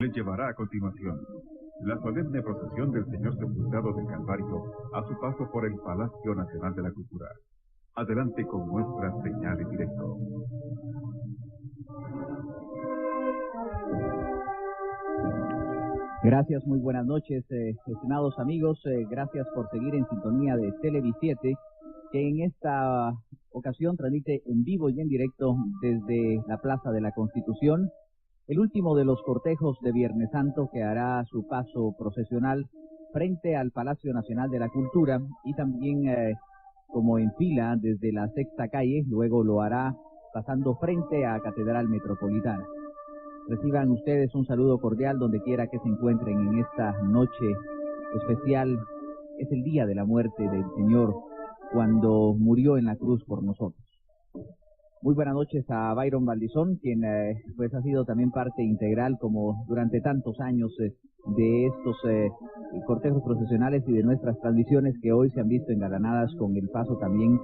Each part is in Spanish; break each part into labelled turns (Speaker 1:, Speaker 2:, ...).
Speaker 1: Les llevará a continuación la solemne procesión del Señor Sepultado del Calvario a su paso por el Palacio Nacional de la Cultura. Adelante con nuestra señal en directo.
Speaker 2: Gracias, muy buenas noches, estimados amigos. Gracias por seguir en sintonía de Televisiete, que en esta ocasión transmite en vivo y en directo desde la Plaza de la Constitución el último de los cortejos de Viernes Santo, que hará su paso procesional frente al Palacio Nacional de la Cultura y también como en fila desde la Sexta Calle, luego lo hará pasando frente a Catedral Metropolitana. Reciban ustedes un saludo cordial donde quiera que se encuentren en esta noche especial. Es el día de la muerte del Señor, cuando murió en la cruz por nosotros. Muy buenas noches a Byron Valdizón, quien pues ha sido también parte integral, como durante tantos años, de estos cortejos procesionales y de nuestras transmisiones, que hoy se han visto engalanadas con el paso también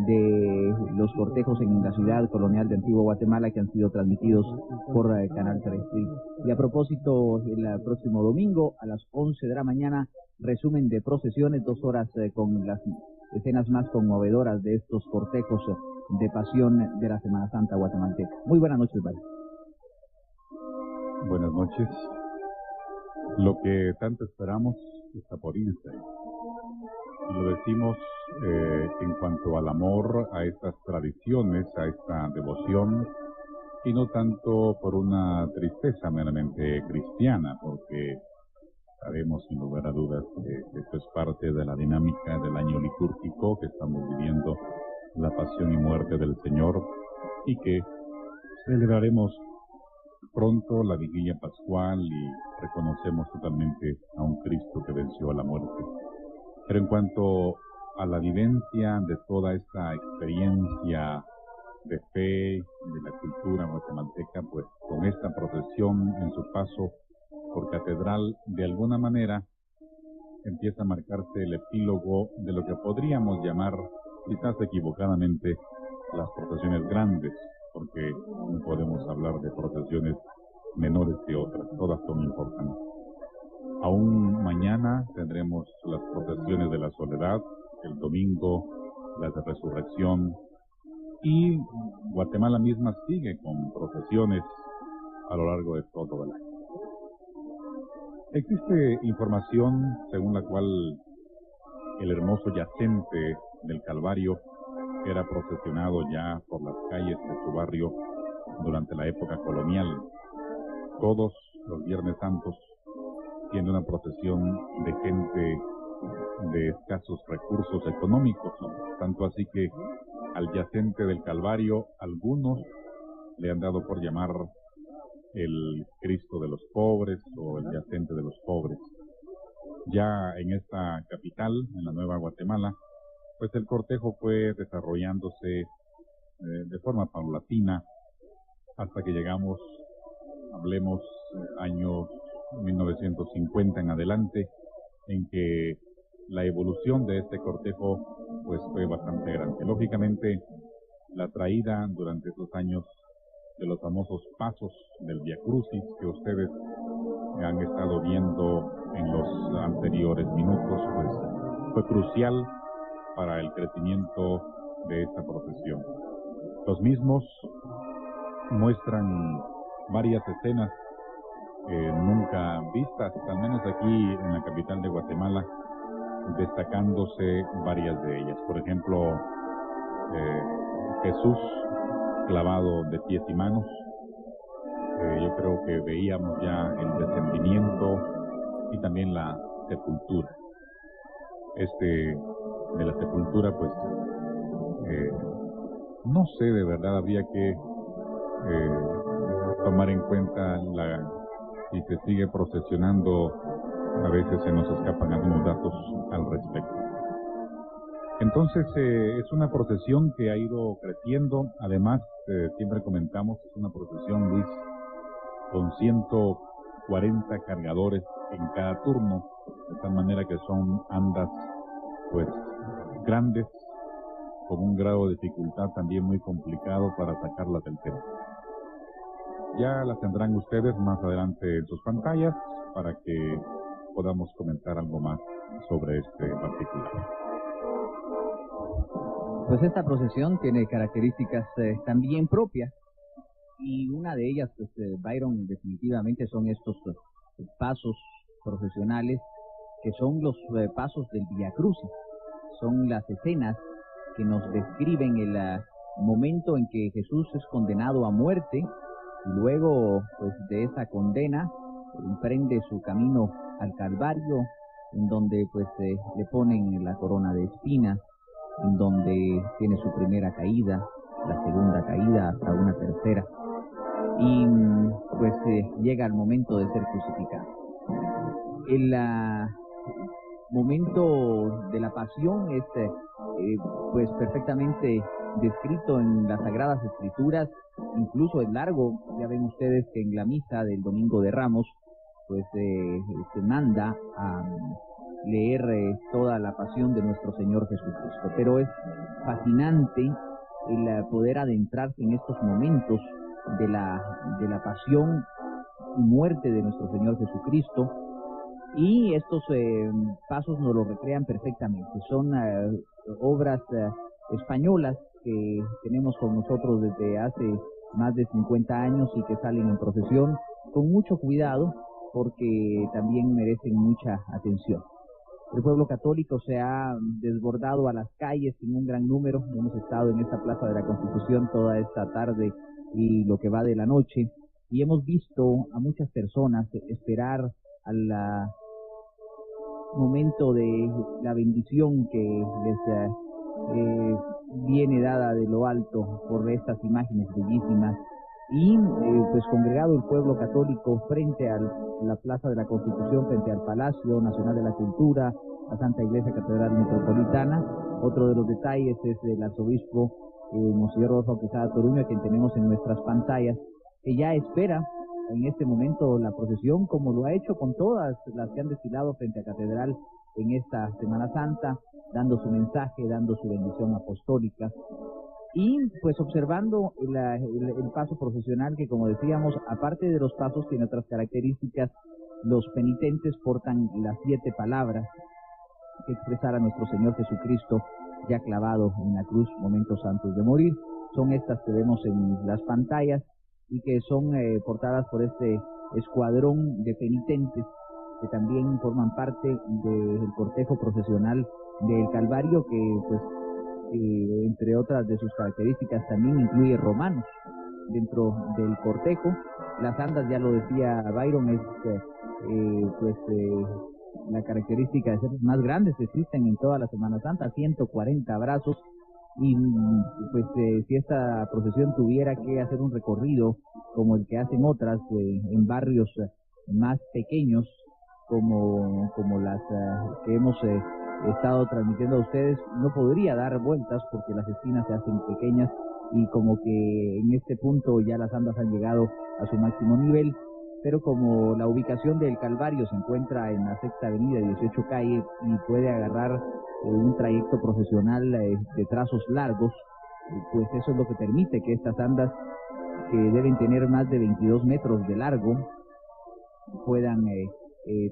Speaker 2: de los cortejos en la ciudad colonial de Antigua Guatemala, que han sido transmitidos por Canal 3. Y a propósito, el próximo domingo a las 11 de la mañana, resumen de procesiones, 2 horas con las escenas más conmovedoras de estos cortejos de pasión de la Semana Santa guatemalteca. Muy buenas noches, Val.
Speaker 3: Buenas noches. Lo que tanto esperamos está por irse. Lo decimos en cuanto al amor a estas tradiciones, a esta devoción, y no tanto por una tristeza meramente cristiana, porque sabemos sin lugar a dudas que esto es parte de la dinámica del año litúrgico que estamos viviendo, la pasión y muerte del Señor, y que celebraremos pronto la vigilia pascual y reconocemos totalmente a un Cristo que venció a la muerte. Pero en cuanto a la vivencia de toda esta experiencia de fe, de la cultura guatemalteca, pues con esta procesión en su paso por catedral, de alguna manera empieza a marcarse el epílogo de lo que podríamos llamar, quizás equivocadamente, las procesiones grandes, porque no podemos hablar de procesiones menores que otras, todas son importantes. Aún mañana tendremos las procesiones de la soledad, el domingo las de resurrección, y Guatemala misma sigue con procesiones a lo largo de todo el año. Existe información según la cual el hermoso yacente del Calvario era procesionado ya por las calles de su barrio durante la época colonial. Todos los Viernes Santos tiene una procesión de gente de escasos recursos económicos, tanto así que al yacente del Calvario algunos le han dado por llamar el Cristo de los pobres o el yacente de los pobres. Ya en esta capital, en la Nueva Guatemala, pues el cortejo fue desarrollándose de forma paulatina hasta que llegamos, hablemos años 1950 en adelante, en que la evolución de este cortejo pues fue bastante grande. Lógicamente, la traída durante esos años de los famosos pasos del Vía Crucis que ustedes han estado viendo en los anteriores minutos, pues fue crucial para el crecimiento de esta procesión. Los mismos muestran varias escenas nunca vistas, al menos aquí en la capital de Guatemala, destacándose varias de ellas. Por ejemplo, Jesús clavado de pies y manos. Yo creo que veíamos ya el descendimiento y también la sepultura. De la sepultura, pues, no sé, de verdad habría que tomar en cuenta si se sigue procesionando, a veces se nos escapan algunos datos al respecto. Entonces, es una procesión que ha ido creciendo. Además, siempre comentamos, es una procesión, Luis, con 140 cargadores en cada turno, de tal manera que son andas, pues, grandes, con un grado de dificultad también muy complicado para sacarlas del templo. Ya las tendrán ustedes más adelante en sus pantallas para que podamos comentar algo más sobre este particular.
Speaker 2: Pues esta procesión tiene características también propias, y una de ellas, pues Byron, definitivamente son estos pasos procesionales que son los pasos del Vía Crucis. Son las escenas que nos describen el momento en que Jesús es condenado a muerte, y luego pues de esa condena emprende su camino al Calvario, en donde pues le ponen la corona de espinas, en donde tiene su primera caída, la segunda caída, hasta una tercera, y pues llega el momento de ser crucificado. El momento de la pasión es pues perfectamente descrito en las Sagradas Escrituras, incluso es largo. Ya ven ustedes que en la misa del Domingo de Ramos pues se manda a leer toda la pasión de nuestro Señor Jesucristo, pero es fascinante el poder adentrarse en estos momentos de la pasión y muerte de nuestro Señor Jesucristo, y estos pasos nos lo recrean perfectamente. Son obras españolas que tenemos con nosotros desde hace más de 50 años y que salen en procesión con mucho cuidado, porque también merecen mucha atención. El pueblo católico se ha desbordado a las calles en un gran número. Hemos estado en esta Plaza de la Constitución toda esta tarde y lo que va de la noche, y hemos visto a muchas personas esperar al momento de la bendición que les viene dada de lo alto por estas imágenes bellísimas, y pues congregado el pueblo católico frente a la Plaza de la Constitución, frente al Palacio Nacional de la Cultura, la Santa Iglesia Catedral Metropolitana. Otro de los detalles es el arzobispo Monseñor Rodolfo Quesada Toruño, quien tenemos en nuestras pantallas, que ya espera en este momento la procesión, como lo ha hecho con todas las que han desfilado frente a Catedral en esta Semana Santa, dando su mensaje, dando su bendición apostólica, y pues observando el paso procesional que, como decíamos, aparte de los pasos tiene otras características. Los penitentes portan las 7 palabras que expresara nuestro Señor Jesucristo ya clavado en la cruz momentos antes de morir. Son estas que vemos en las pantallas y que son portadas por este escuadrón de penitentes que también forman parte del cortejo procesional del Calvario, que pues entre otras de sus características también incluye romanos dentro del cortejo. Las andas, ya lo decía Byron, es la característica de ser más grandes que existen en toda la Semana Santa, 140 brazos, y pues si esta procesión tuviera que hacer un recorrido como el que hacen otras en barrios más pequeños, como las que hemos estado transmitiendo a ustedes, no podría dar vueltas porque las esquinas se hacen pequeñas, y como que en este punto ya las andas han llegado a su máximo nivel. Pero como la ubicación del Calvario se encuentra en la 6ª Avenida, 18 calle, y puede agarrar un trayecto procesional de trazos largos, pues eso es lo que permite que estas andas, que deben tener más de 22 metros de largo, puedan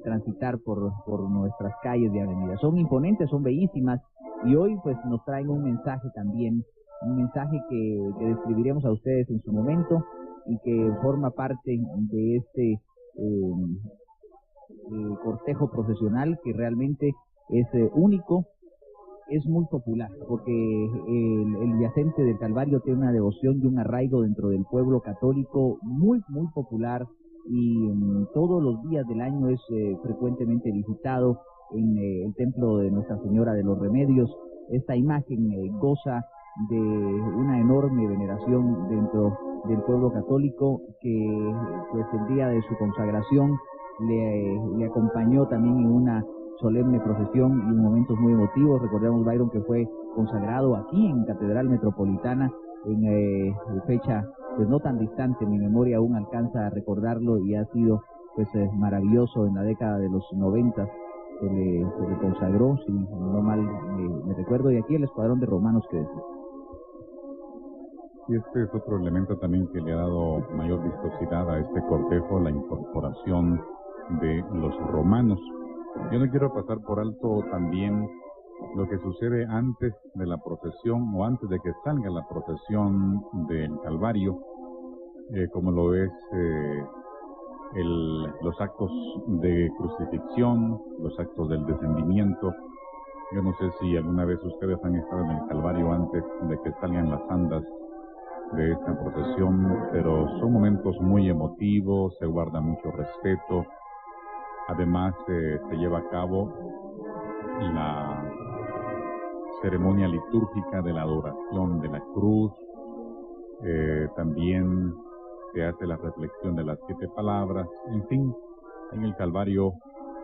Speaker 2: transitar por nuestras calles de avenida. Son imponentes, son bellísimas, y hoy pues nos traen un mensaje también, un mensaje que describiremos a ustedes en su momento, y que forma parte de este cortejo procesional, que realmente es único, es muy popular, porque el yacente del Calvario tiene una devoción y un arraigo dentro del pueblo católico muy, muy popular, y todos los días del año es frecuentemente visitado en el templo de Nuestra Señora de los Remedios. Esta imagen goza de una enorme veneración dentro del pueblo católico, que pues el día de su consagración le acompañó también en una solemne procesión y en momentos muy emotivos. Recordemos, Byron, que fue consagrado aquí en Catedral Metropolitana en fecha pues no tan distante. Mi memoria aún alcanza a recordarlo, y ha sido pues maravilloso. En la década de los 90 se le consagró, si no mal me recuerdo, y aquí el escuadrón de romanos que decía.
Speaker 3: Y este es otro elemento también que le ha dado mayor vistosidad a este cortejo, la incorporación de los romanos. Yo no quiero pasar por alto también lo que sucede antes de la procesión o antes de que salga la procesión del Calvario, como lo es los actos de crucifixión, los actos del descendimiento. Yo no sé si alguna vez ustedes han estado en el Calvario antes de que salgan las andas de esta procesión, pero son momentos muy emotivos, se guarda mucho respeto. Además, se lleva a cabo la ceremonia litúrgica de la adoración de la cruz. También se hace la reflexión de las 7 palabras. En fin, en el Calvario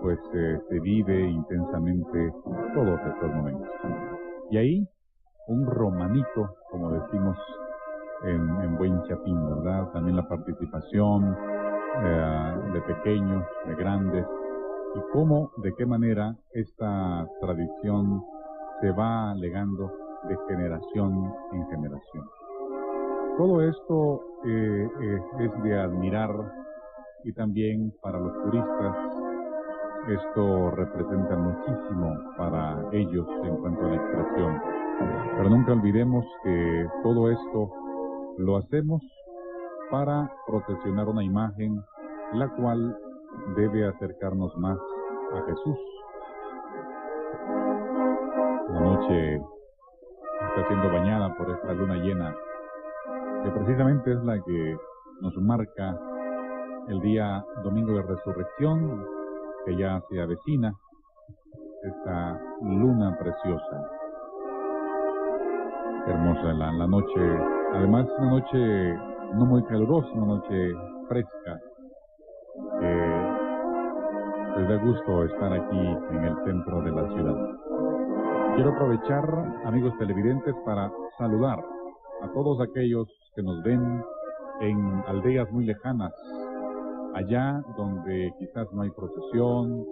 Speaker 3: pues se vive intensamente todos estos momentos. Y ahí un romanito, como decimos en buen chapín, ¿verdad? También la participación de pequeños, de grandes, y cómo, de qué manera esta tradición se va legando de generación en generación. Todo esto es de admirar, y también para los turistas esto representa muchísimo para ellos en cuanto a la expresión. Pero nunca olvidemos que todo esto lo hacemos para procesionar una imagen la cual debe acercarnos más a Jesús. La noche está siendo bañada por esta luna llena, que precisamente es la que nos marca el día domingo de resurrección, que ya se avecina, esta luna preciosa. Hermosa la noche, además una noche no muy calurosa, una noche fresca. Les da gusto estar aquí en el centro de la ciudad. Quiero aprovechar, amigos televidentes, para saludar a todos aquellos que nos ven en aldeas muy lejanas, allá donde quizás no hay procesión,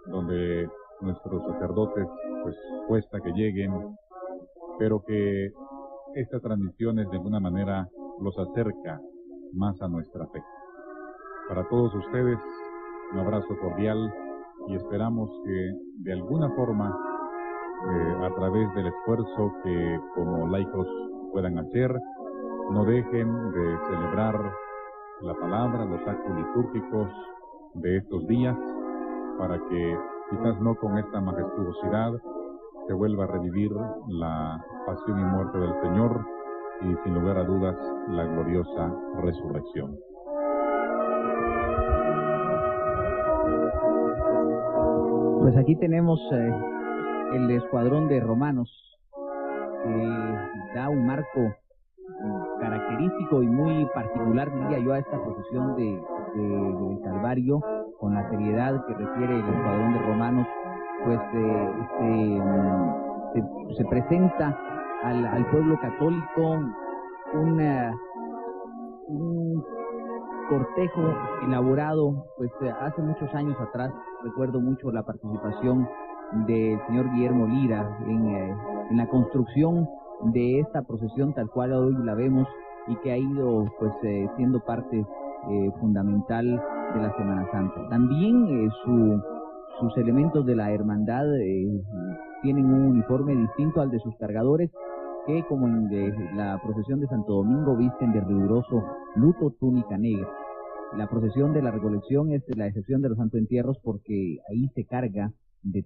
Speaker 3: donde nuestros sacerdotes pues cuesta que lleguen, pero que esta transmisión de alguna manera los acerca más a nuestra fe. Para todos ustedes, un abrazo cordial, y esperamos que de alguna forma, a través del esfuerzo que como laicos puedan hacer, no dejen de celebrar la palabra, los actos litúrgicos de estos días, para que quizás no con esta majestuosidad se vuelva a revivir la pasión y muerte del Señor, y sin lugar a dudas la gloriosa resurrección.
Speaker 2: Pues aquí tenemos el escuadrón de romanos, que da un marco característico y muy particular, diría yo, a esta procesión del Calvario, con la seriedad que requiere el escuadrón de romanos. Pues se presenta al pueblo católico un cortejo elaborado pues hace muchos años atrás. Recuerdo mucho la participación del señor Guillermo Lira en la construcción de esta procesión tal cual hoy la vemos, y que ha ido pues siendo parte fundamental de la Semana Santa. También sus elementos de la hermandad tienen un uniforme distinto al de sus cargadores, que como en la procesión de Santo Domingo visten de riguroso luto, túnica negra. La procesión de la Recolección es la excepción de los Santos Entierros, porque ahí se carga de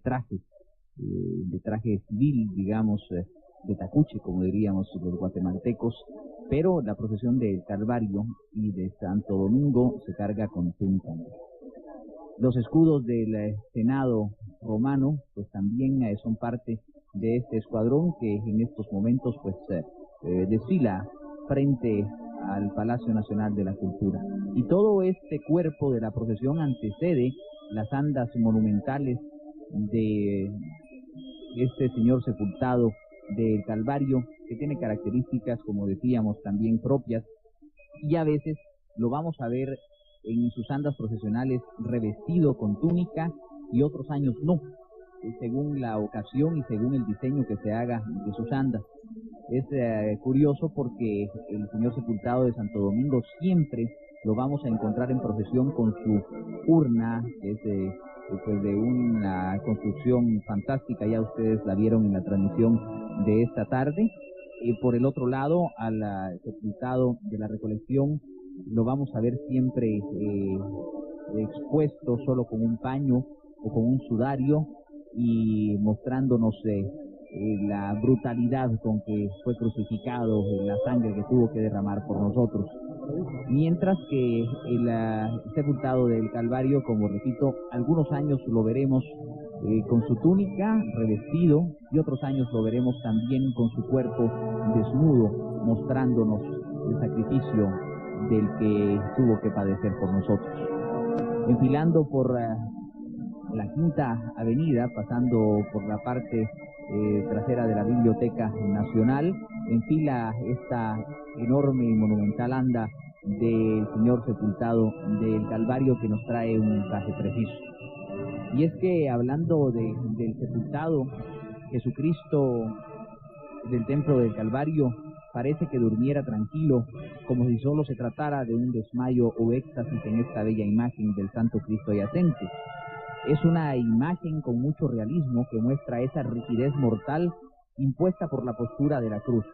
Speaker 2: traje civil, digamos, de tacuche, como diríamos los guatemaltecos, pero la procesión del Calvario y de Santo Domingo se carga con túnica negra. Los escudos del Senado romano pues también son parte de este escuadrón, que en estos momentos pues desfila frente al Palacio Nacional de la Cultura. Y todo este cuerpo de la procesión antecede las andas monumentales de este Señor sepultado del Calvario, que tiene características, como decíamos, también propias, y a veces lo vamos a ver en sus andas procesionales revestido con túnica, y otros años no, según la ocasión y según el diseño que se haga de sus andas. Es curioso porque el Señor Sepultado de Santo Domingo siempre lo vamos a encontrar en procesión con su urna, que es pues de una construcción fantástica, ya ustedes la vieron en la transmisión de esta tarde. Por el otro lado, al Sepultado de la Recolección lo vamos a ver siempre expuesto solo con un paño o con un sudario y mostrándonos la brutalidad con que fue crucificado, la sangre que tuvo que derramar por nosotros. Mientras que el Sepultado del Calvario, como repito, algunos años lo veremos con su túnica revestido y otros años lo veremos también con su cuerpo desnudo, mostrándonos el sacrificio del que tuvo que padecer por nosotros. Enfilando por la Quinta Avenida, pasando por la parte trasera de la Biblioteca Nacional, enfila esta enorme y monumental anda del Señor Sepultado del Calvario, que nos trae un mensaje preciso. Y es que hablando del sepultado, Jesucristo del templo del Calvario parece que durmiera tranquilo, como si solo se tratara de un desmayo o éxtasis en esta bella imagen del Santo Cristo yacente. Es una imagen con mucho realismo que muestra esa rigidez mortal impuesta por la postura de la cruz.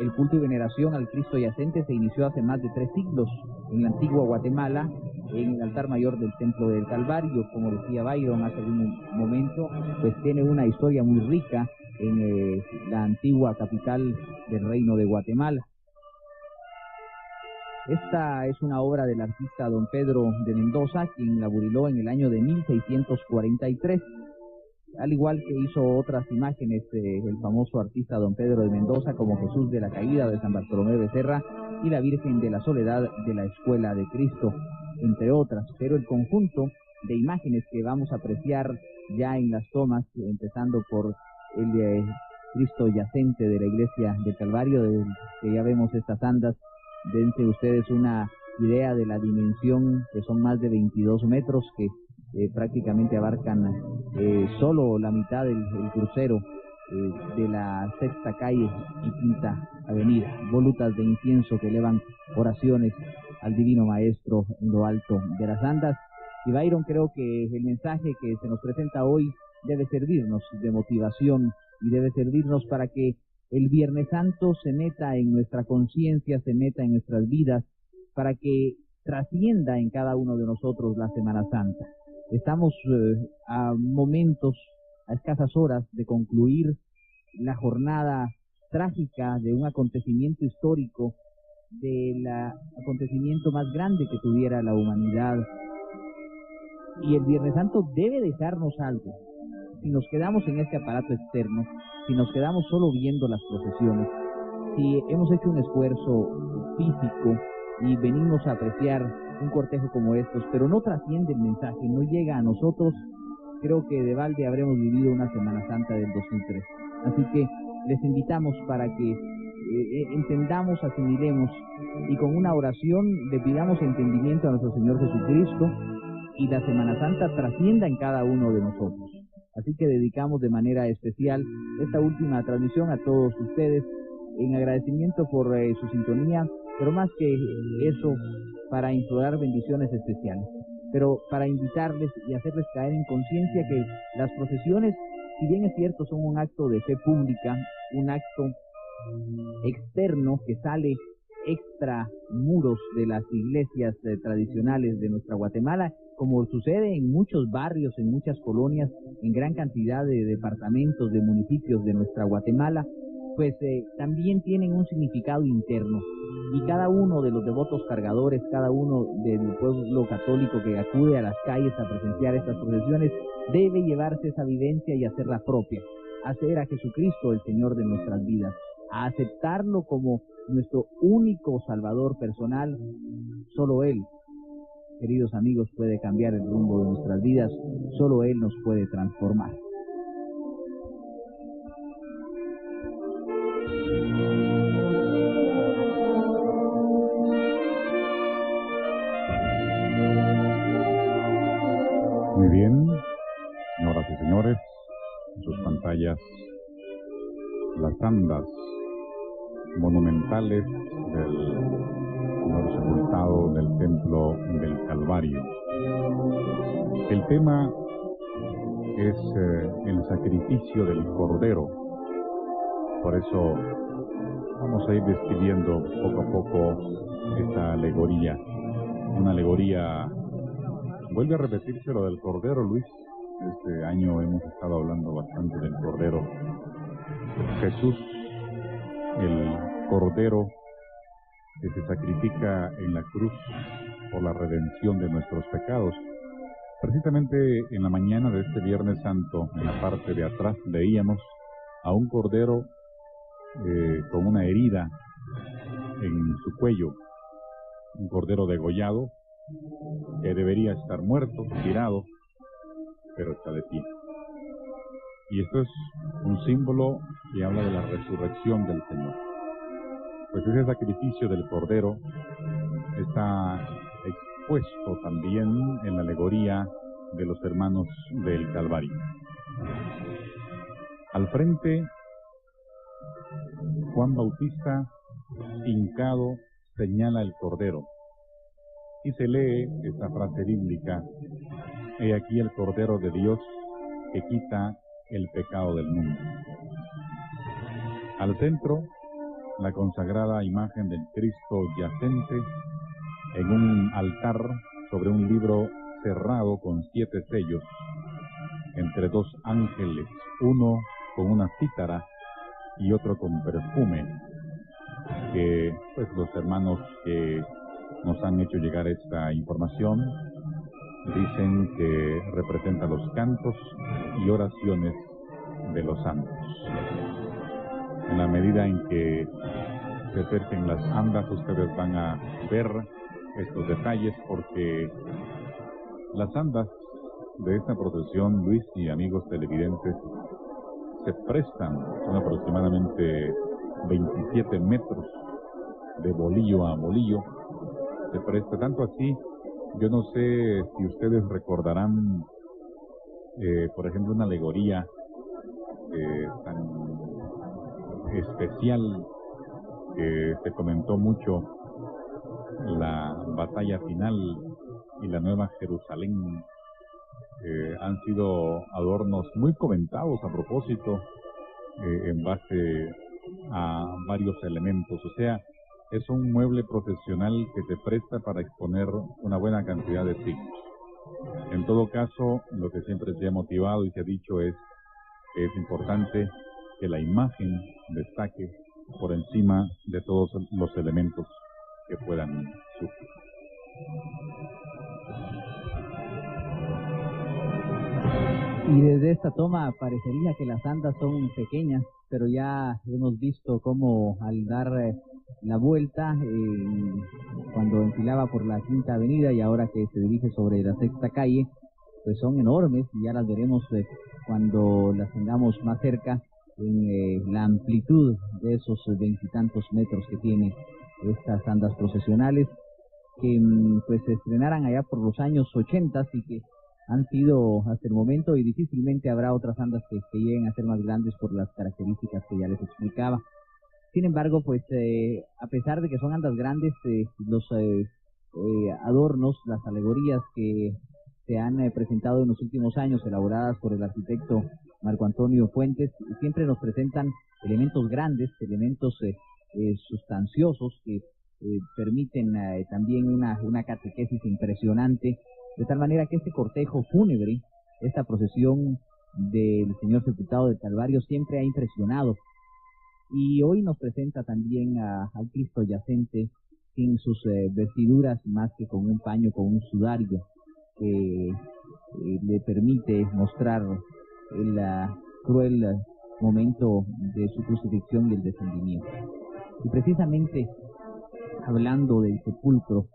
Speaker 2: El culto y veneración al Cristo yacente se inició hace más de 3 siglos en la antigua Guatemala, en el altar mayor del Templo del Calvario. Como decía Byron hace un momento, pues tiene una historia muy rica en la antigua capital del Reino de Guatemala. Esta es una obra del artista don Pedro de Mendoza, quien la buriló en el año de 1643. Al igual que hizo otras imágenes el famoso artista don Pedro de Mendoza, como Jesús de la Caída de San Bartolomé Becerra y la Virgen de la Soledad de la Escuela de Cristo, entre otras. Pero el conjunto de imágenes que vamos a apreciar ya en las tomas, empezando por el Cristo yacente de la Iglesia del Calvario, que ya vemos estas andas, dense ustedes una idea de la dimensión, que son más de 22 metros, que prácticamente abarcan solo la mitad del crucero de la Sexta Calle y Quinta Avenida. Volutas de incienso que elevan oraciones al Divino Maestro en lo alto de las andas. Y Byron, creo que el mensaje que se nos presenta hoy debe servirnos de motivación y debe servirnos para que el Viernes Santo se meta en nuestra conciencia, se meta en nuestras vidas, para que trascienda en cada uno de nosotros la Semana Santa. Estamos a momentos, a escasas horas de concluir la jornada trágica de un acontecimiento histórico, del acontecimiento más grande que tuviera la humanidad. Y el Viernes Santo debe dejarnos algo. Si nos quedamos en este aparato externo, si nos quedamos solo viendo las procesiones, si hemos hecho un esfuerzo físico y venimos a apreciar un cortejo como estos, pero no trasciende el mensaje, no llega a nosotros, creo que de balde habremos vivido una Semana Santa del 2003. Así que les invitamos para que entendamos, asimilemos y con una oración le pidamos entendimiento a nuestro Señor Jesucristo y la Semana Santa trascienda en cada uno de nosotros. Así que dedicamos de manera especial esta última transmisión a todos ustedes en agradecimiento por su sintonía, pero más que eso, para implorar bendiciones especiales, pero para invitarles y hacerles caer en conciencia que las procesiones, si bien es cierto, son un acto de fe pública, un acto externo que sale extra muros de las iglesias tradicionales de nuestra Guatemala, como sucede en muchos barrios, en muchas colonias, en gran cantidad de departamentos, de municipios de nuestra Guatemala, pues también tienen un significado interno. Y cada uno de los devotos cargadores, cada uno del pueblo católico que acude a las calles a presenciar estas procesiones, debe llevarse esa vivencia y hacerla propia, hacer a Jesucristo el Señor de nuestras vidas, a aceptarlo como nuestro único Salvador personal. Solo Él, queridos amigos, puede cambiar el rumbo de nuestras vidas, solo Él nos puede transformar.
Speaker 3: Muy bien, señoras y señores, en sus pantallas, las andas monumentales del Señor sepultado del Templo del Calvario. El tema es el sacrificio del Cordero. Por eso vamos a ir describiendo poco a poco esta alegoría. Una alegoría, vuelve a repetirse lo del Cordero, Luis. Este año hemos estado hablando bastante del Cordero. Jesús, el Cordero que se sacrifica en la cruz por la redención de nuestros pecados. Precisamente en la mañana de este Viernes Santo, en la parte de atrás, veíamos a un cordero con una herida en su cuello, un cordero degollado que debería estar muerto, tirado, pero está de pie. Y esto es un símbolo que habla de la resurrección del Señor. Pues ese sacrificio del cordero está expuesto también en la alegoría de los hermanos del Calvario. Al frente, Juan Bautista, hincado, señala el Cordero y se lee esta frase bíblica: he aquí el Cordero de Dios que quita el pecado del mundo. Al centro, la consagrada imagen del Cristo yacente en un altar sobre un libro cerrado con 7 sellos, entre 2 ángeles, uno con una cítara y otro con perfume, que pues los hermanos que nos han hecho llegar esta información dicen que representa los cantos y oraciones de los santos. En la medida en que se acerquen las andas, ustedes van a ver estos detalles, porque las andas de esta procesión, Luis y amigos televidentes, se prestan, son aproximadamente 27 metros de bolillo a bolillo. Se presta tanto así, yo no sé si ustedes recordarán, por ejemplo, una alegoría tan especial que se comentó mucho, la batalla final y la Nueva Jerusalén. Han sido adornos muy comentados a propósito, en base a varios elementos. O sea, es un mueble profesional que se presta para exponer una buena cantidad de signos. En todo caso, lo que siempre se ha motivado y se ha dicho es que es importante que la imagen destaque por encima de todos los elementos que puedan surgir.
Speaker 2: Y desde esta toma parecería que las andas son pequeñas, pero ya hemos visto cómo al dar la vuelta, cuando enfilaba por la Quinta Avenida y ahora que se dirige sobre la Sexta Calle, pues son enormes, y ya las veremos cuando las tengamos más cerca, en la amplitud de esos 20 y tantos metros que tiene estas andas procesionales, que pues se estrenaran allá por los años 80 y que han sido hasta el momento, y difícilmente habrá otras andas que lleguen a ser más grandes por las características que ya les explicaba. Sin embargo, pues a pesar de que son andas grandes, los adornos, las alegorías que se han presentado en los últimos años, elaboradas por el arquitecto Marco Antonio Fuentes, siempre nos presentan elementos grandes, elementos sustanciosos que permiten también una catequesis impresionante, de tal manera que este cortejo fúnebre, esta procesión del Señor sepultado del Calvario, siempre ha impresionado. Y hoy nos presenta también al Cristo yacente sin sus vestiduras, más que con un paño, con un sudario que le permite mostrar el cruel momento de su crucifixión y el descendimiento. Y precisamente hablando del sepulcro,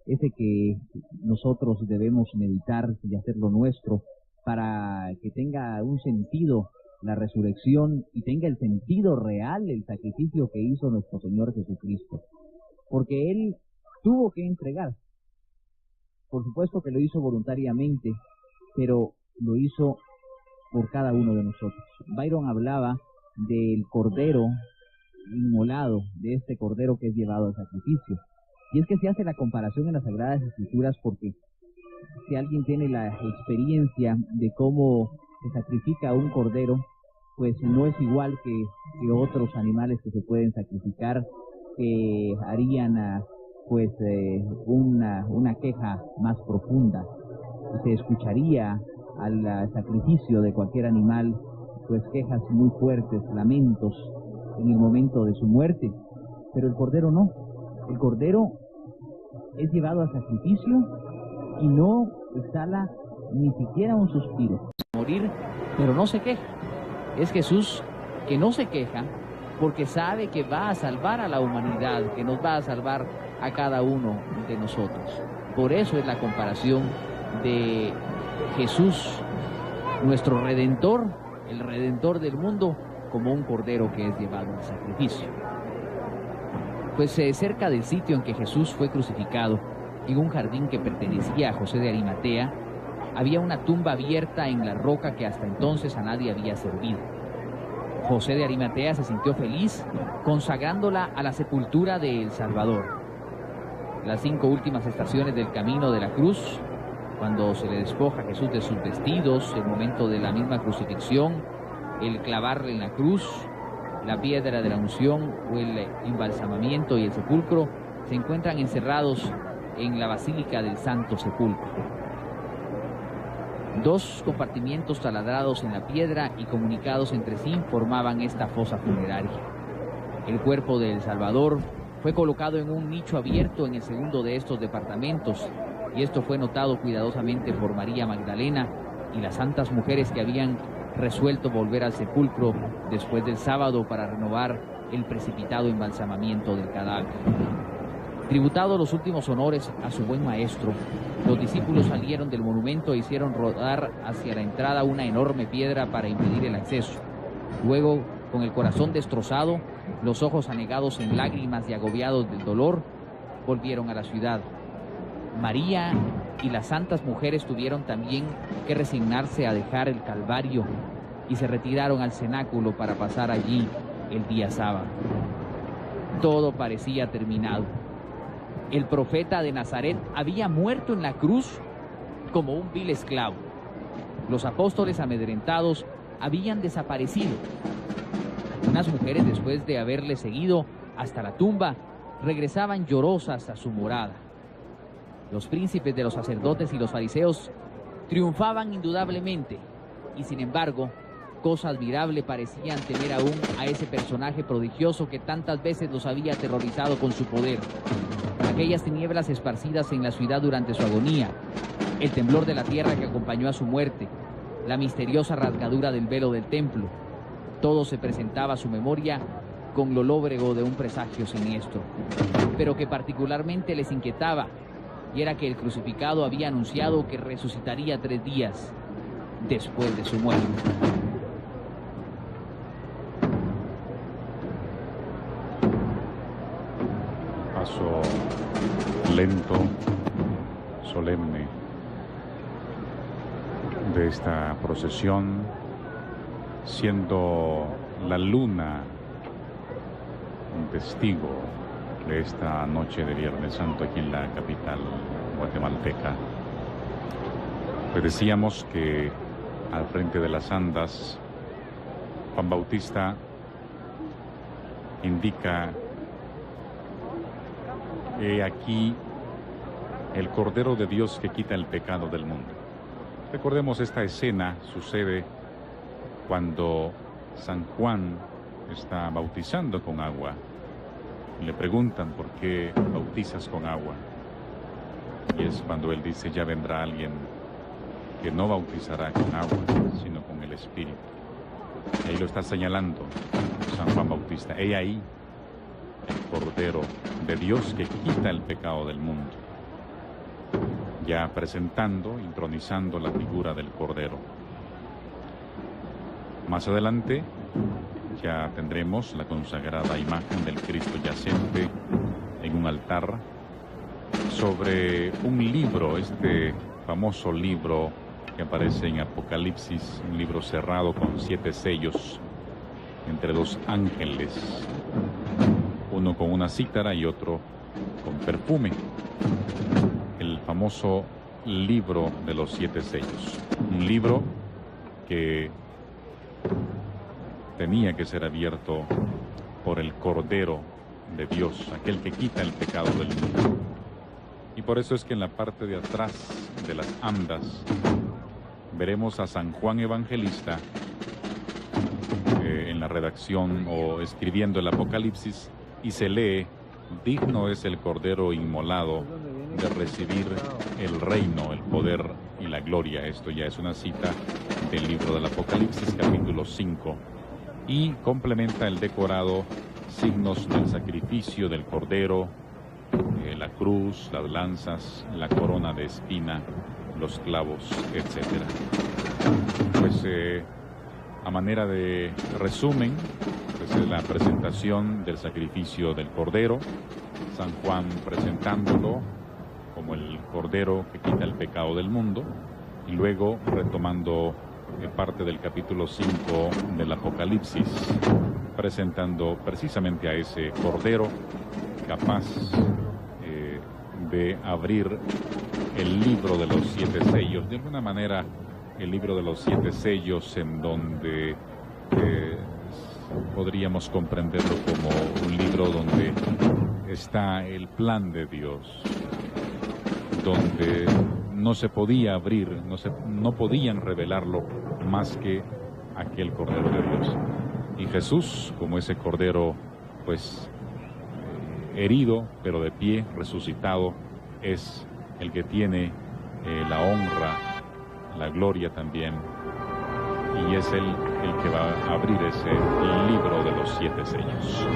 Speaker 2: ese que nosotros debemos meditar y hacerlo nuestro, para que tenga un sentido la resurrección y tenga el sentido real el sacrificio que hizo nuestro Señor Jesucristo, porque Él tuvo que entregar. Por supuesto que lo hizo voluntariamente, pero lo hizo por cada uno de nosotros. Byron hablaba del Cordero inmolado, de este cordero que es llevado al sacrificio. Y es que se hace la comparación en las Sagradas Escrituras porque si alguien tiene la experiencia de cómo se sacrifica un cordero, pues no es igual que otros animales que se pueden sacrificar, que harían una queja más profunda. Se escucharía al sacrificio de cualquier animal, pues quejas muy fuertes, lamentos en el momento de su muerte. Pero el cordero no. El cordero es llevado a sacrificio y no exhala ni siquiera un suspiro.
Speaker 4: Morir, pero no se queja. Es Jesús que no se queja porque sabe que va a salvar a la humanidad, que nos va a salvar a cada uno de nosotros. Por eso es la comparación de Jesús, nuestro Redentor, el Redentor del mundo, como un cordero que es llevado al sacrificio. Pues cerca del sitio en que Jesús fue crucificado, en un jardín que pertenecía a José de Arimatea, había una tumba abierta en la roca que hasta entonces a nadie había servido. José de Arimatea se sintió feliz consagrándola a la sepultura del Salvador. Las 5 últimas estaciones del camino de la cruz, cuando se le despoja a Jesús de sus vestidos, el momento de la misma crucifixión, el clavarle en la cruz, la piedra de la unción o el embalsamamiento y el sepulcro, se encuentran encerrados en la Basílica del Santo Sepulcro. 2 compartimientos taladrados en la piedra y comunicados entre sí formaban esta fosa funeraria. El cuerpo del Salvador fue colocado en un nicho abierto en el segundo de estos departamentos, y esto fue notado cuidadosamente por María Magdalena y las santas mujeres que habían resuelto volver al sepulcro después del sábado para renovar el precipitado embalsamamiento del cadáver. Tributados los últimos honores a su buen maestro, los discípulos salieron del monumento e hicieron rodar hacia la entrada una enorme piedra para impedir el acceso. Luego, con el corazón destrozado, los ojos anegados en lágrimas y agobiados del dolor, volvieron a la ciudad. María y las santas mujeres tuvieron también que resignarse a dejar el Calvario y se retiraron al cenáculo para pasar allí el día sábado. Todo parecía terminado. El profeta de Nazaret había muerto en la cruz como un vil esclavo. Los apóstoles amedrentados habían desaparecido. Unas mujeres, después de haberle seguido hasta la tumba, regresaban llorosas a su morada. Los príncipes de los sacerdotes y los fariseos triunfaban indudablemente, y sin embargo, cosa admirable, parecían temer aún a ese personaje prodigioso que tantas veces los había aterrorizado con su poder. Aquellas tinieblas esparcidas en la ciudad durante su agonía, el temblor de la tierra que acompañó a su muerte, la misteriosa rasgadura del velo del templo, todo se presentaba a su memoria con lo lóbrego de un presagio siniestro, pero que particularmente les inquietaba, y era que el crucificado había anunciado que resucitaría 3 días después de su muerte.
Speaker 3: Paso lento, solemne de esta procesión, siendo la luna un testigo de esta noche de Viernes Santo aquí en la capital guatemalteca. Pues decíamos que al frente de las andas, Juan Bautista indica: he aquí el Cordero de Dios que quita el pecado del mundo. Recordemos, esta escena sucede cuando San Juan está bautizando con agua. Le preguntan: ¿por qué bautizas con agua? Y es cuando él dice: ya vendrá alguien que no bautizará con agua, sino con el Espíritu. Ahí lo está señalando San Juan Bautista. He ahí el Cordero de Dios que quita el pecado del mundo, ya presentando, intronizando la figura del Cordero. Más adelante ya tendremos la consagrada imagen del Cristo yacente en un altar sobre un libro, este famoso libro que aparece en Apocalipsis, un libro cerrado con 7 sellos, entre dos ángeles, uno con una cítara y otro con perfume. El famoso libro de los 7 sellos, un libro que tenía que ser abierto por el Cordero de Dios, aquel que quita el pecado del mundo. Y por eso es que en la parte de atrás de las andas veremos a San Juan Evangelista en la redacción o escribiendo el Apocalipsis, y se lee: digno es el Cordero inmolado de recibir el reino, el poder y la gloria. Esto ya es una cita del libro del Apocalipsis, capítulo 5, y complementa el decorado: signos del sacrificio del Cordero, la cruz, las lanzas, la corona de espina, los clavos, etc. Pues a manera de resumen, pues es la presentación del sacrificio del Cordero, San Juan presentándolo como el Cordero que quita el pecado del mundo, y luego retomando parte del capítulo 5 del Apocalipsis, presentando precisamente a ese Cordero capaz de abrir el libro de los 7 sellos. De alguna manera, el libro de los 7 sellos, en donde podríamos comprenderlo como un libro donde está el plan de Dios, donde no se podía abrir, no podían revelarlo más que aquel Cordero de Dios. Y Jesús, como ese Cordero, pues herido, pero de pie, resucitado, es el que tiene la honra, la gloria también, y es él el que va a abrir ese libro de los 7 sellos.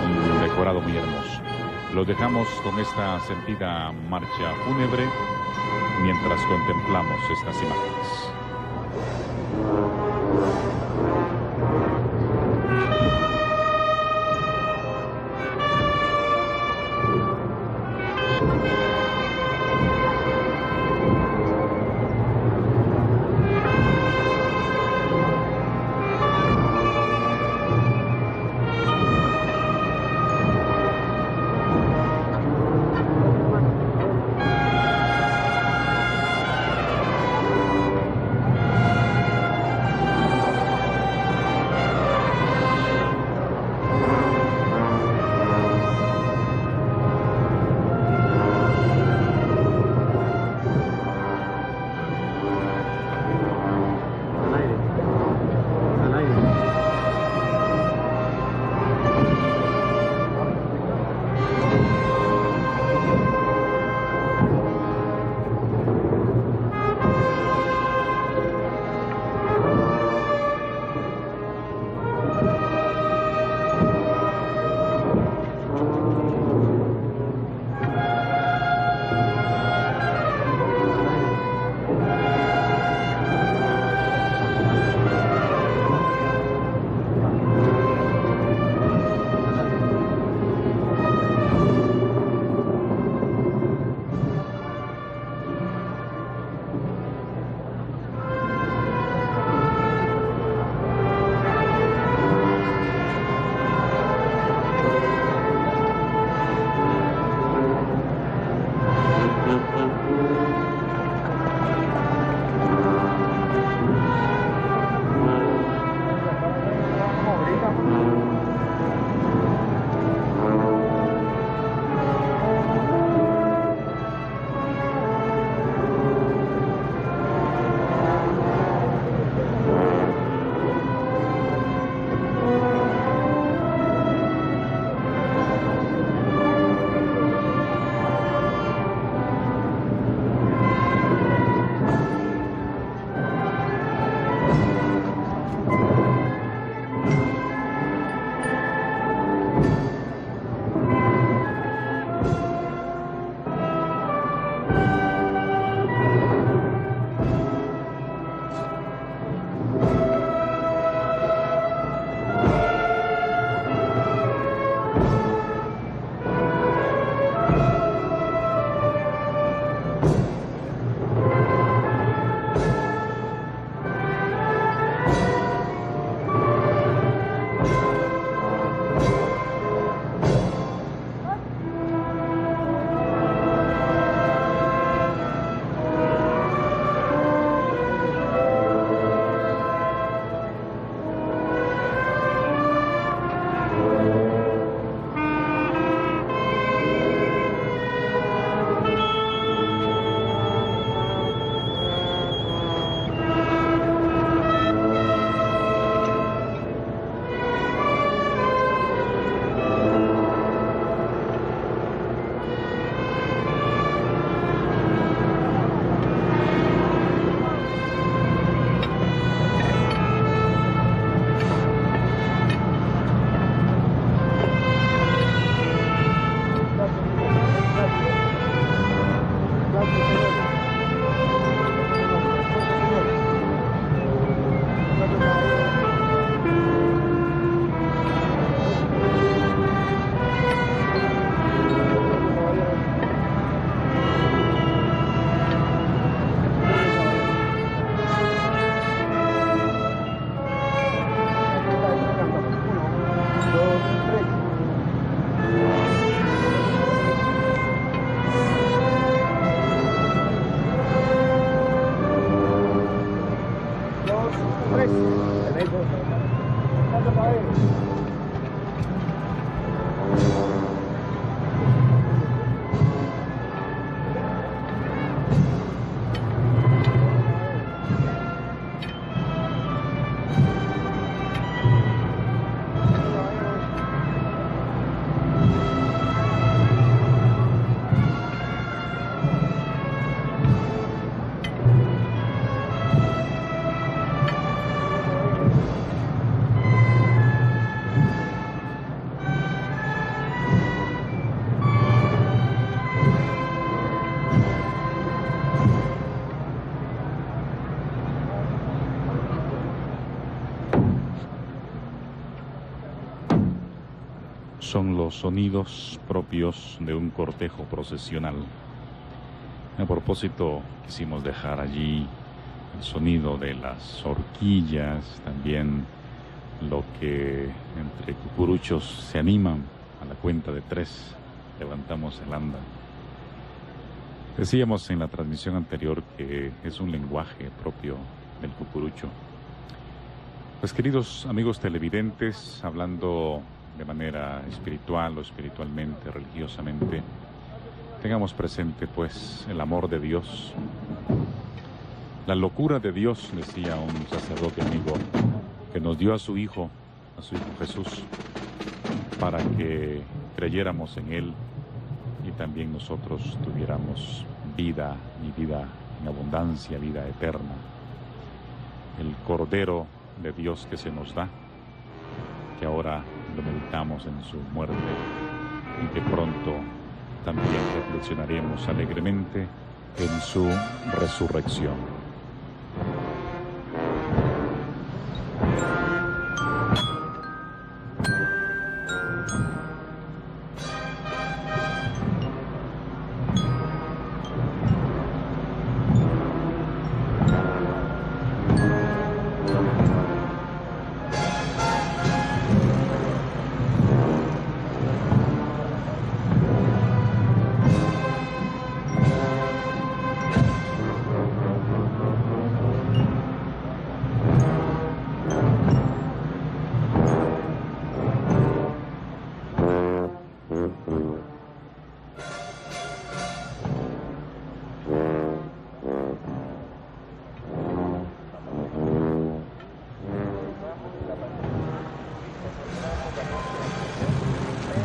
Speaker 3: Un decorado muy hermoso. Los dejamos con esta sentida marcha fúnebre mientras contemplamos estas imágenes. Son los sonidos propios de un cortejo procesional. A propósito, quisimos dejar allí el sonido de las horquillas, también lo que entre cucuruchos se animan a la cuenta de 3, levantamos el anda. Decíamos en la transmisión anterior que es un lenguaje propio del cucurucho. Pues queridos amigos televidentes, hablando de manera espiritual o espiritualmente, religiosamente, tengamos presente pues el amor de Dios, la locura de Dios, decía un sacerdote amigo, que nos dio a su Hijo Jesús, para que creyéramos en Él y también nosotros tuviéramos vida y vida en abundancia, vida eterna. El Cordero de Dios que se nos da, que ahora lo meditamos en su muerte y que pronto también reflexionaremos alegremente en su resurrección.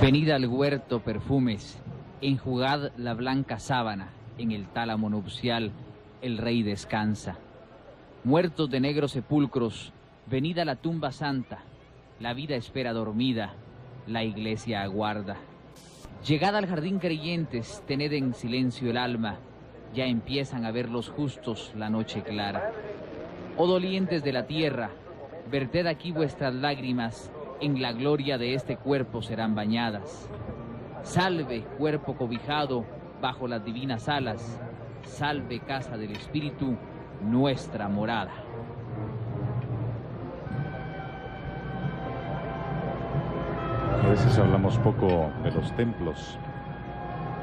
Speaker 4: Venid al huerto, perfumes, enjugad la blanca sábana, en el tálamo nupcial el rey descansa. Muertos de negros sepulcros, venid a la tumba santa, la vida espera dormida, la iglesia aguarda. Llegad al jardín creyentes, tened en silencio el alma, ya empiezan a ver los justos la noche clara. Oh dolientes de la tierra, verted aquí vuestras lágrimas, en la gloria de este cuerpo serán bañadas. Salve, cuerpo cobijado bajo las divinas alas, salve casa del Espíritu, nuestra morada.
Speaker 3: A veces hablamos poco de los templos,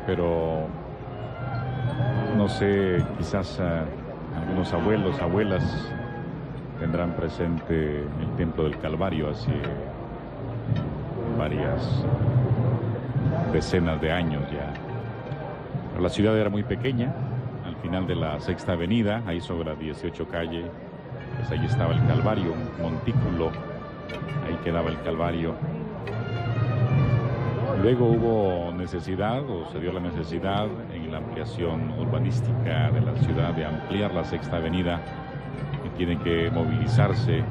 Speaker 3: pero no sé, quizás algunos abuelos, abuelas tendrán presente el templo del Calvario hace varias decenas de años ya. Pero la ciudad era muy pequeña, al final de la Sexta Avenida, ahí sobre la 18 calle, pues ahí estaba el Calvario, un montículo, ahí quedaba el Calvario. Luego hubo necesidad, o se dio la necesidad en la ampliación urbanística de la ciudad de ampliar la Sexta Avenida, y tiene que movilizarse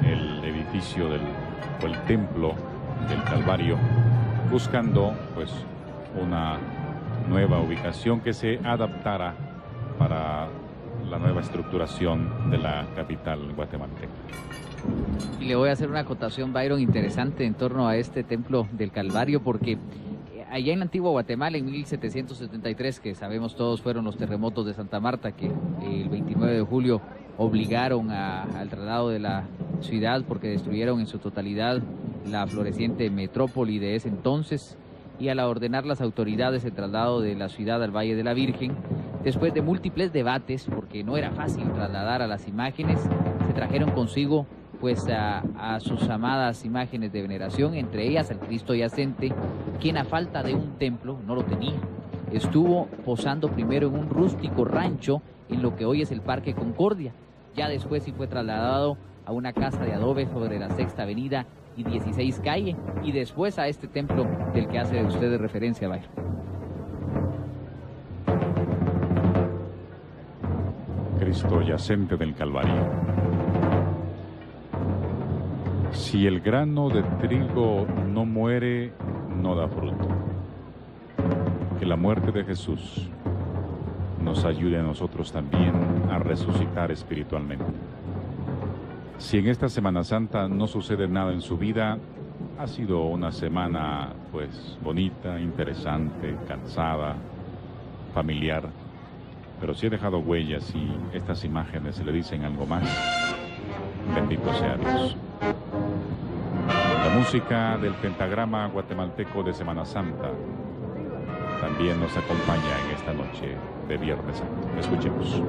Speaker 3: el edificio o el templo del Calvario, buscando pues una nueva ubicación que se adaptara para la nueva estructuración de la capital guatemalteca.
Speaker 4: Y le voy a hacer una acotación, Byron, interesante en torno a este templo del Calvario, porque allá en la antigua Guatemala, en 1773, que sabemos todos fueron los terremotos de Santa Marta, que el 29 de julio obligaron al traslado de la ciudad porque destruyeron en su totalidad la floreciente metrópoli de ese entonces, y al ordenar las autoridades el traslado de la ciudad al Valle de la Virgen, Después de múltiples debates, porque no era fácil trasladar a las imágenes, se trajeron consigo pues a sus amadas imágenes de veneración, entre ellas el Cristo yacente, quien a falta de un templo no lo tenía. Estuvo posando primero en un rústico rancho en lo que hoy es el Parque Concordia. Ya después sí fue trasladado a una casa de adobe sobre la 6ª Avenida y 16 Calle, y después a este templo del que hace usted referencia, Byron.
Speaker 3: Cristo yacente del Calvario. Si el grano de trigo no muere, no da fruto. Que la muerte de Jesús nos ayude a nosotros también a resucitar espiritualmente. Si en esta Semana Santa no sucede nada en su vida, ha sido una semana pues bonita, interesante, cansada, familiar, pero si he dejado huellas y estas imágenes le dicen algo más, bendito sea Dios. La música del pentagrama guatemalteco de Semana Santa también nos acompaña en esta noche de Viernes Santo. Escuchemos.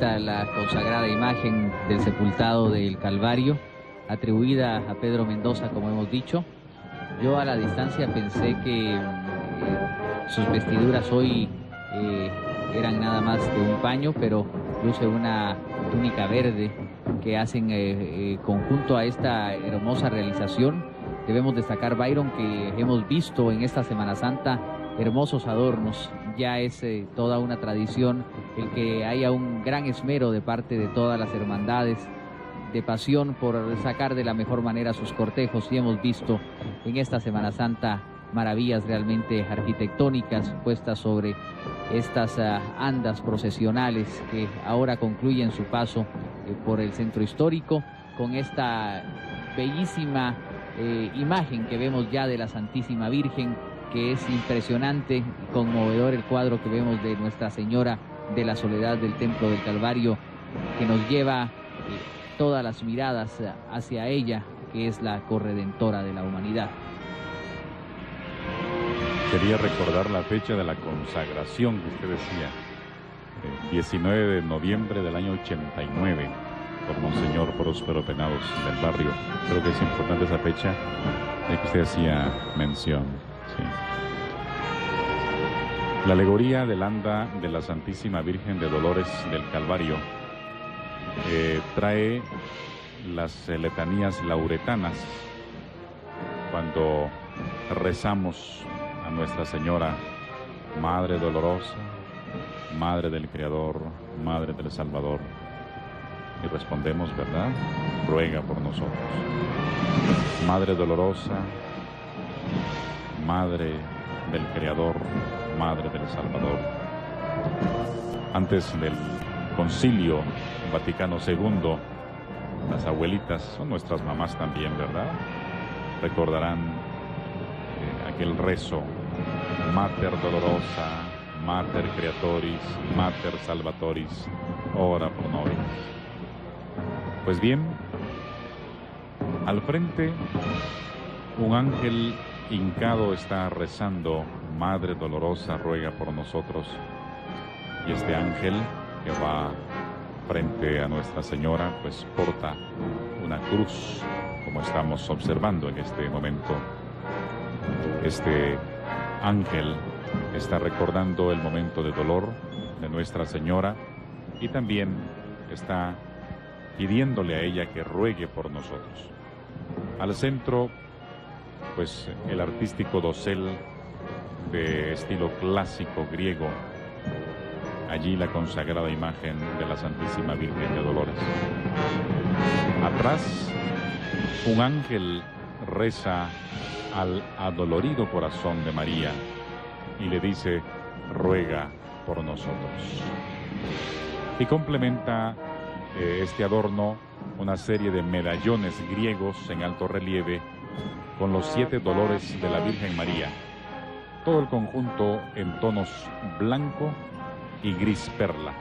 Speaker 4: La consagrada imagen del sepultado del Calvario, atribuida a Pedro Mendoza, como hemos dicho. Yo a la distancia pensé que sus vestiduras hoy eran nada más que un paño, pero luce una túnica verde que hacen conjunto a esta hermosa realización. Debemos destacar, Byron, que hemos visto en esta Semana Santa hermosos adornos. Ya es toda una tradición el que haya un gran esmero de parte de todas las hermandades de pasión por sacar de la mejor manera sus cortejos, y hemos visto en esta Semana Santa maravillas realmente arquitectónicas puestas sobre estas andas procesionales que ahora concluyen su paso por el centro histórico con esta bellísima imagen que vemos ya de la Santísima Virgen, que es impresionante y conmovedor el cuadro que vemos de Nuestra Señora de la Soledad del Templo del Calvario, que nos lleva todas las miradas hacia ella, que es la corredentora de la humanidad.
Speaker 3: Quería recordar la fecha de la consagración que usted decía, 19 de noviembre del año 89, por Monseñor Próspero Penados del Barrio. Creo que es importante esa fecha de que usted hacía mención. Sí. La alegoría del anda de la Santísima Virgen de Dolores del Calvario trae las letanías lauretanas cuando rezamos a Nuestra Señora, Madre Dolorosa, Madre del Creador, Madre del Salvador, y respondemos, ¿verdad? Ruega por nosotros. Madre Dolorosa, Madre del Creador, Madre del Salvador. Antes del Concilio Vaticano II, las abuelitas son nuestras mamás también, ¿verdad? Recordarán aquel rezo: Mater Dolorosa, Mater Creatoris, Mater Salvatoris, ora pro nobis. Pues bien, al frente un ángel hincado está rezando: Madre Dolorosa, ruega por nosotros. Y este ángel que va frente a Nuestra Señora, pues porta una cruz, como estamos observando en este momento. Este ángel está recordando el momento de dolor de Nuestra Señora y también está pidiéndole a ella que ruegue por nosotros. Al centro, pues el artístico dosel de estilo clásico griego. Allí la consagrada imagen de la Santísima Virgen de Dolores. Atrás, un ángel reza al adolorido corazón de María y le dice: ruega por nosotros. Y complementa este adorno una serie de medallones griegos en alto relieve con los 7 dolores de la Virgen María. Todo el conjunto en tonos blanco y gris perla.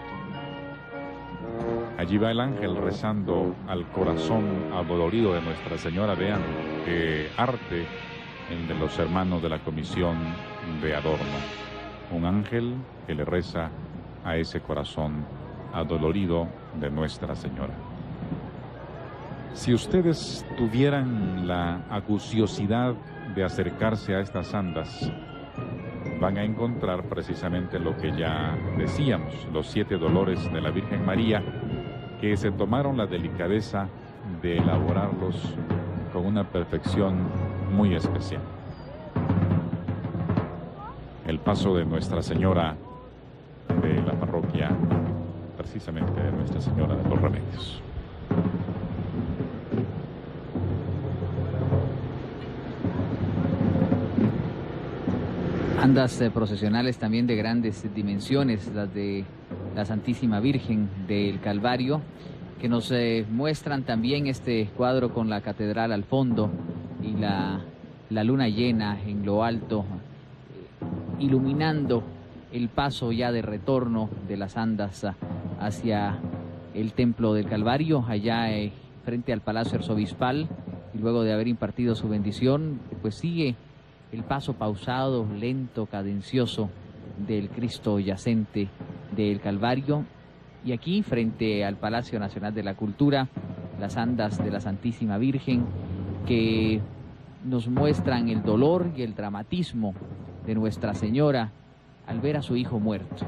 Speaker 3: Allí va el ángel rezando al corazón adolorido de Nuestra Señora. Vean qué arte el de los hermanos de la comisión de adorno. Un ángel que le reza a ese corazón adolorido de Nuestra Señora. Si ustedes tuvieran la acuciosidad de acercarse a estas andas, van a encontrar precisamente lo que ya decíamos, los 7 dolores de la Virgen María, que se tomaron la delicadeza de elaborarlos con una perfección muy especial. El paso de Nuestra Señora de la parroquia, precisamente de Nuestra Señora de los Remedios.
Speaker 4: Andas procesionales también de grandes dimensiones, las de la Santísima Virgen del Calvario, que nos muestran también este cuadro con la catedral al fondo y la luna llena en lo alto, iluminando el paso ya de retorno de las andas hacia el templo del Calvario, allá frente al Palacio Arzobispal, y luego de haber impartido su bendición, pues sigue el paso pausado, lento, cadencioso del Cristo yacente del Calvario. Y aquí, frente al Palacio Nacional de la Cultura, las andas de la Santísima Virgen, que nos muestran el dolor y el dramatismo de Nuestra Señora al ver a su hijo muerto.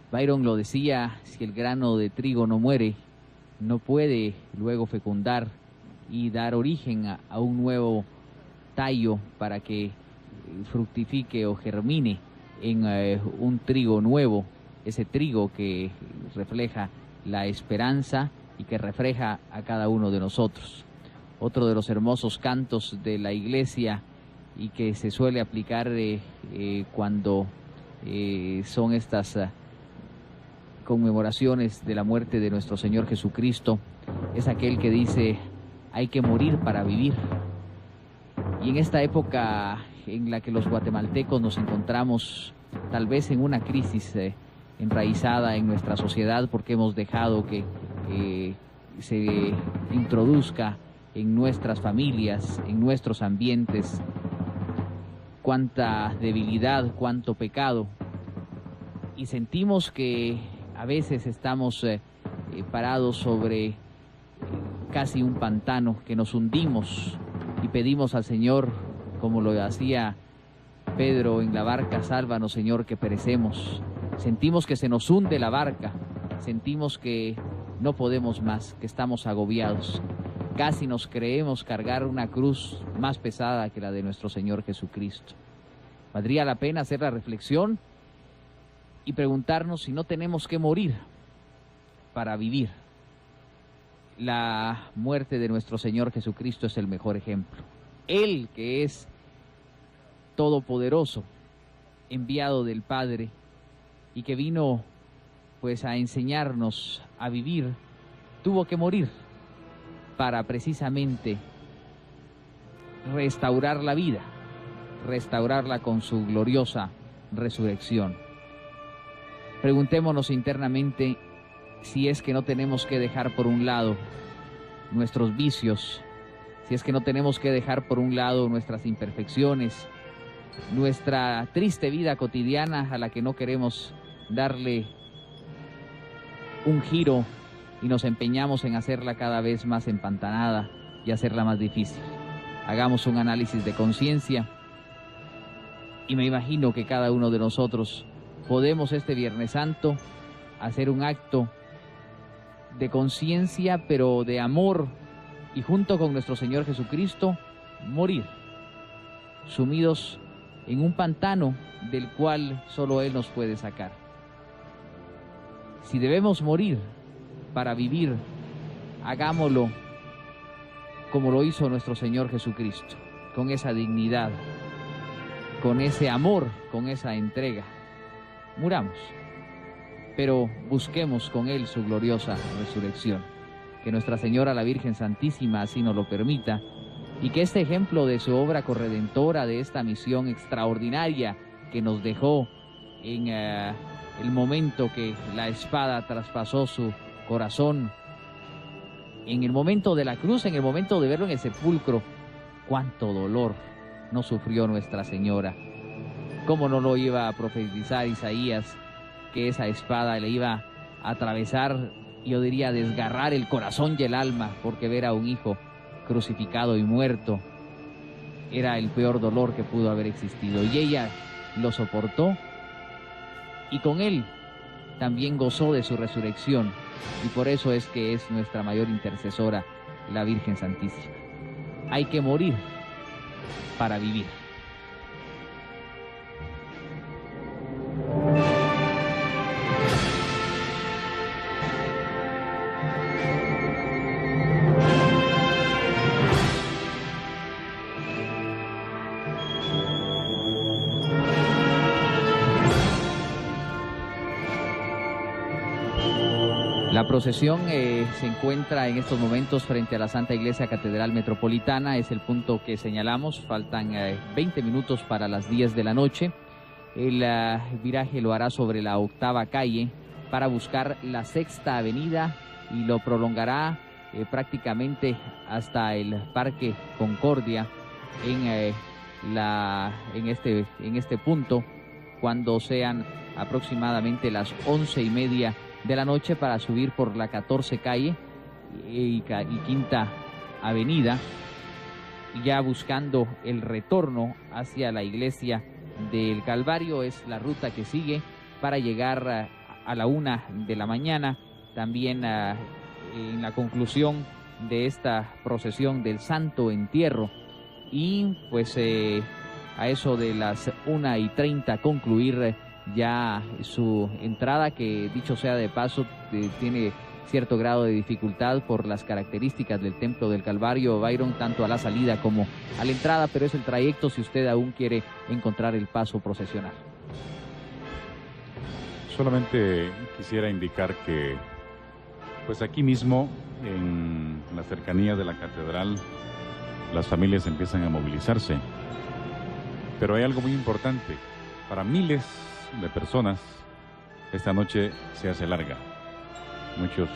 Speaker 4: Byron lo decía: si el grano de trigo no muere, no puede luego fecundar y dar origen a un nuevo tallo para que fructifique o germine en un trigo nuevo, ese trigo que refleja la esperanza y que refleja a cada uno de nosotros. Otro de los hermosos cantos de la Iglesia y que se suele aplicar cuando son estas conmemoraciones de la muerte de nuestro Señor Jesucristo, es aquel que dice: hay que morir para vivir. Y en esta época en la que los guatemaltecos nos encontramos tal vez en una crisis enraizada en nuestra sociedad, porque hemos dejado que se introduzca en nuestras familias, en nuestros ambientes, cuánta debilidad, cuánto pecado, y sentimos que a veces estamos parados sobre casi un pantano, que nos hundimos y pedimos al Señor, como lo hacía Pedro en la barca: sálvanos, Señor, que perecemos. Sentimos que se nos hunde la barca, sentimos que no podemos más, que estamos agobiados. Casi nos creemos cargar una cruz más pesada que la de nuestro Señor Jesucristo. Valdría la pena hacer la reflexión y preguntarnos si no tenemos que morir para vivir. La muerte de nuestro Señor Jesucristo es el mejor ejemplo. Él, que es todopoderoso, enviado del Padre, y que vino pues a enseñarnos a vivir, tuvo que morir para precisamente restaurar la vida, restaurarla con su gloriosa resurrección. Preguntémonos internamente si es que no tenemos que dejar por un lado nuestros vicios, si es que no tenemos que dejar por un lado nuestras imperfecciones, nuestra triste vida cotidiana a la que no queremos darle un giro y nos empeñamos en hacerla cada vez más empantanada y hacerla más difícil. Hagamos un análisis de conciencia y me imagino que cada uno de nosotros podemos este Viernes Santo hacer un acto de conciencia, pero de amor, y junto con nuestro Señor Jesucristo morir, sumidos en un pantano del cual solo Él nos puede sacar. Si debemos morir para vivir, hagámoslo como lo hizo nuestro Señor Jesucristo, con esa dignidad, con ese amor, con esa entrega. Muramos, pero busquemos con Él su gloriosa resurrección. Que Nuestra Señora, la Virgen Santísima, así nos lo permita, y que este ejemplo de su obra corredentora, de esta misión extraordinaria que nos dejó en el momento que la espada traspasó su corazón, en el momento de la cruz, en el momento de verlo en el sepulcro, cuánto dolor no sufrió Nuestra Señora. ¿Cómo no lo iba a profetizar Isaías, que esa espada le iba a atravesar, yo diría, desgarrar el corazón y el alma, porque ver a un hijo crucificado y muerto era el peor dolor que pudo haber existido? Y ella lo soportó, y con Él también gozó de su resurrección, y por eso es que es nuestra mayor intercesora, la Virgen Santísima. Hay que morir para vivir. La procesión se encuentra en estos momentos frente a la Santa Iglesia Catedral Metropolitana. Es el punto que señalamos. Faltan 20 minutos para las 10 de la noche. El viraje lo hará sobre la 8ª calle para buscar la 6ª avenida y lo prolongará prácticamente hasta el Parque Concordia en este punto, cuando sean aproximadamente las 11:30 de la noche, para subir por la 14 calle y 5ª avenida, ya buscando el retorno hacia la iglesia del Calvario. Es la ruta que sigue para llegar a la 1 de la mañana, también en la conclusión de esta procesión del Santo Entierro, y pues a eso de las 1:30 concluir ya su entrada, que dicho sea de paso tiene cierto grado de dificultad por las características del Templo del Calvario, Byron, tanto a la salida como a la entrada, pero es el trayecto si usted aún quiere encontrar el paso procesional.
Speaker 3: Solamente quisiera indicar que pues aquí mismo, en la cercanía de la catedral, las familias empiezan a movilizarse, pero hay algo muy importante. Para miles de personas esta noche se hace larga. Muchos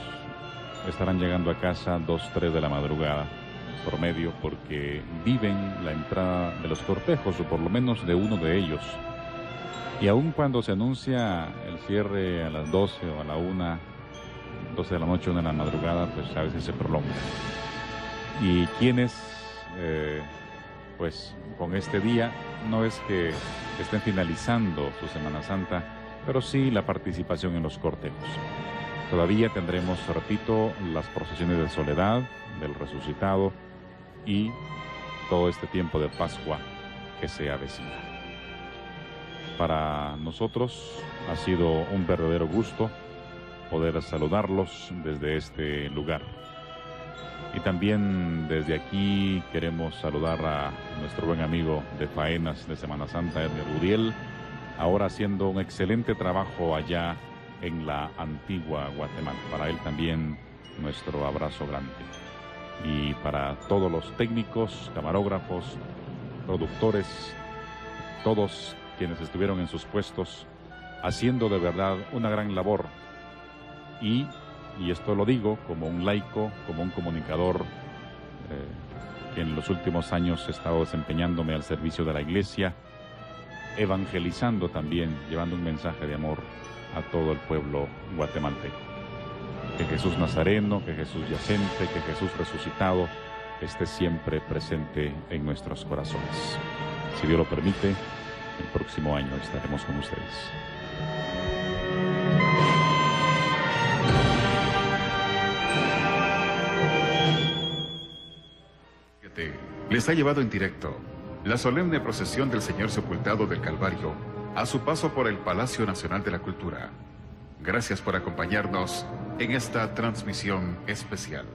Speaker 3: estarán llegando a casa 2, 3 de la madrugada promedio, porque viven la entrada de los cortejos, o por lo menos de uno de ellos. Y aun cuando se anuncia el cierre a las 12 o a la 1, 12 de la noche, 1 de la madrugada, pues a veces se prolonga. Y quienes pues con este día no es que estén finalizando su Semana Santa, pero sí la participación en los cortejos. Todavía tendremos, repito, las procesiones de Soledad, del Resucitado, y todo este tiempo de Pascua que se avecina. Para nosotros ha sido un verdadero gusto poder saludarlos desde este lugar. Y también desde aquí queremos saludar a nuestro buen amigo de faenas de Semana Santa, Edgar Uriel, ahora haciendo un excelente trabajo allá en la antigua Guatemala. Para él también nuestro abrazo grande. Y para todos los técnicos, camarógrafos, productores, todos quienes estuvieron en sus puestos haciendo de verdad una gran labor. Y esto lo digo como un laico, como un comunicador que en los últimos años he estado desempeñándome al servicio de la iglesia, evangelizando también, llevando un mensaje de amor a todo el pueblo guatemalteco. Que Jesús Nazareno, que Jesús yacente, que Jesús resucitado esté siempre presente en nuestros corazones. Si Dios lo permite, el próximo año estaremos con ustedes.
Speaker 5: Les ha llevado en directo
Speaker 1: la solemne procesión del Señor Sepultado del Calvario a su paso por el Palacio Nacional de la Cultura. Gracias por acompañarnos en esta transmisión especial.